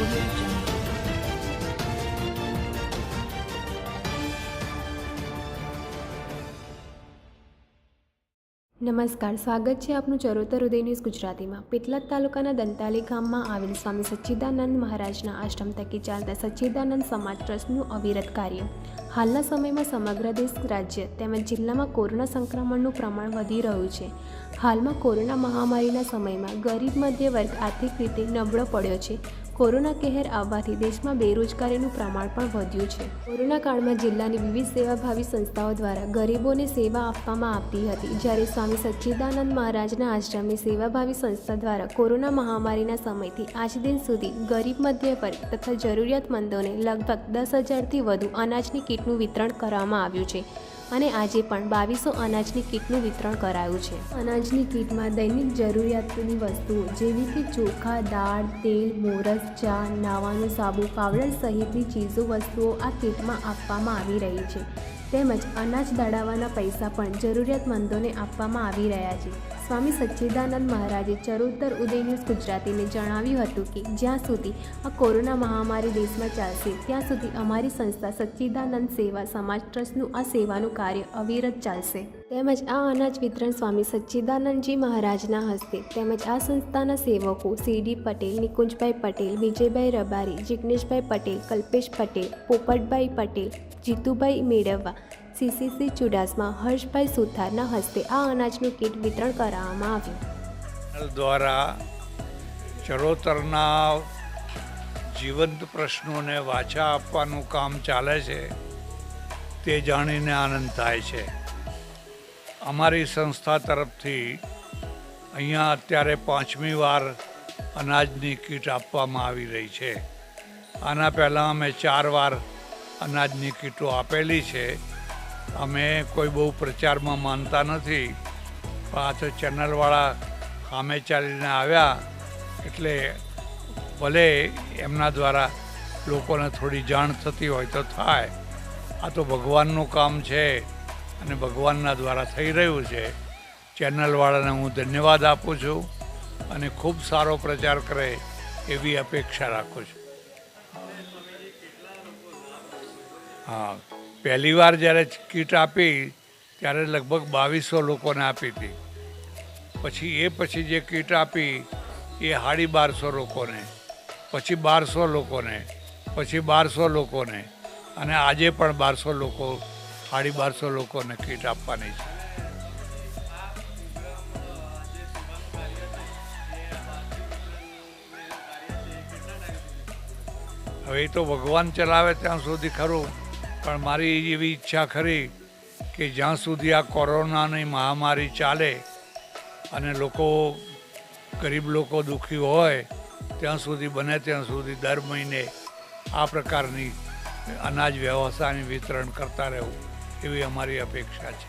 નમસ્કાર, સ્વાગત છે આપનું ચરોતર ઉદય ન્યૂઝ ગુજરાતીમાં। પેટલાદ તાલુકાના દંતાલી ગામમાં આવેલ સ્વામી સચ્ચિદાનંદ મહારાજના આશ્રમ થકી ચાલતા સચ્ચિદાનંદ સમાજ ટ્રસ્ટનું અવિરત કાર્ય। હાલના સમયમાં સમગ્ર દેશ, રાજ્ય તેમજ જિલ્લામાં કોરોના સંક્રમણનું પ્રમાણ વધી રહ્યું છે। હાલમાં કોરોના મહામારીના સમયમાં ગરીબ મધ્ય વર્ગ આર્થિક રીતે નબળો પડ્યો છે। કોરોના કહેર આવવાથી દેશમાં બેરોજગારીનું પ્રમાણ પણ વધ્યું છે। કોરોના કાળમાં જિલ્લાની વિવિધ સેવાભાવી સંસ્થાઓ દ્વારા ગરીબોને સેવા આપવામાં આવતી હતી, જ્યારે સ્વામી સચ્ચિદાનંદ મહારાજના આશ્રમની સેવાભાવી સંસ્થા દ્વારા કોરોના મહામારીના સમયથી આજ દિન સુધી ગરીબ મધ્ય વર્ગ તથા જરૂરિયાતમંદોને લગભગ 10,000થી વધુ અનાજની કીટનું વિતરણ કરવામાં આવ્યું છે અને આજે પણ 2200 અનાજની કીટનું વિતરણ કરાયું છે। અનાજની કીટમાં દૈનિક જરૂરિયાતની વસ્તુઓ જેવી કે ચોખા, દાળ, તેલ, મોરસ, ચા, નાવાનું સાબુ, પાવડર સહિતની ચીજો વસ્તુઓ આ કીટમાં આપવામાં આવી રહી છે, તેમજ અનાજ દળાવવાના પૈસા પણ જરૂરિયાતમંદોને આપવામાં આવી રહ્યા છે। સ્વામી સચ્ચિદાનંદ મહારાજે ચરોતર ઉદય ન્યૂઝ ગુજરાતીને જણાવ્યું હતું કે જ્યાં સુધી આ કોરોના મહામારી દેશમાં ચાલશે ત્યાં સુધી અમારી સંસ્થા સચ્ચિદાનંદ સેવા સમાજ ટ્રસ્ટનું આ સેવાનું કાર્ય અવિરત ચાલશે। તેમજ આ અનાજ વિતરણ સ્વામી સચ્ચિદાનંદજી મહારાજના હસ્તે તેમજ આ સંસ્થાના સેવકો સીડી પટેલ, નિકુંજભાઈ પટેલ, વિજયભાઈ રબારી, જિગ્નેશભાઈ પટેલ, કલ્પેશ પટેલ, પોપટભાઈ પટેલ, જીતુભાઈ મેળવવા, સીસીસી ચુડાસમા, હર્ષભાઈ સુથારના હસ્તે આ અનાજનું કીટ વિતરણ કરવામાં આવ્યું। દ્વારા ચરોતરના જીવંત પ્રશ્નોને વાચા આપવાનું કામ ચાલે છે તે જાણીને આનંદ થાય છે। અમારી સંસ્થા તરફથી અહીંયા અત્યારે 5મી વાર અનાજની કીટ આપવામાં આવી રહી છે। આના પહેલાં અમે 4 વાર અનાજની કીટો આપેલી છે। અમે કોઈ બહુ પ્રચારમાં માનતા નથી, પણ આ તો ચેનલવાળા સામે ચાલીને આવ્યા એટલે ભલે એમના દ્વારા લોકોને થોડી જાણ થતી હોય તો થાય। આ તો ભગવાનનું કામ છે અને ભગવાનના દ્વારા થઈ રહ્યું છે। ચેનલવાળાને હું ધન્યવાદ આપું છું અને ખૂબ સારો પ્રચાર કરે એવી અપેક્ષા રાખું છું। હા, પહેલી વાર જ્યારે કીટ આપી ત્યારે લગભગ 2200 લોકોને આપી હતી। પછી જે કીટ આપી એ 1250 લોકોને, પછી 1200 લોકોને, પછી 1200 લોકોને અને આજે પણ 1200 લોકો 1250 લોકોને કીટ આપવાની છે। હવે એ તો ભગવાન ચલાવે ત્યાં સુધી ખરું, પણ મારી એવી ઈચ્છા ખરી કે જ્યાં સુધી આ કોરોનાની મહામારી ચાલે અને ગરીબ લોકો દુઃખી હોય ત્યાં સુધી બને ત્યાં સુધી દર મહિને આ પ્રકારની અનાજ વ્યવસ્થાની વિતરણ કરતા રહેવું એવી અમારી અપેક્ષા છે।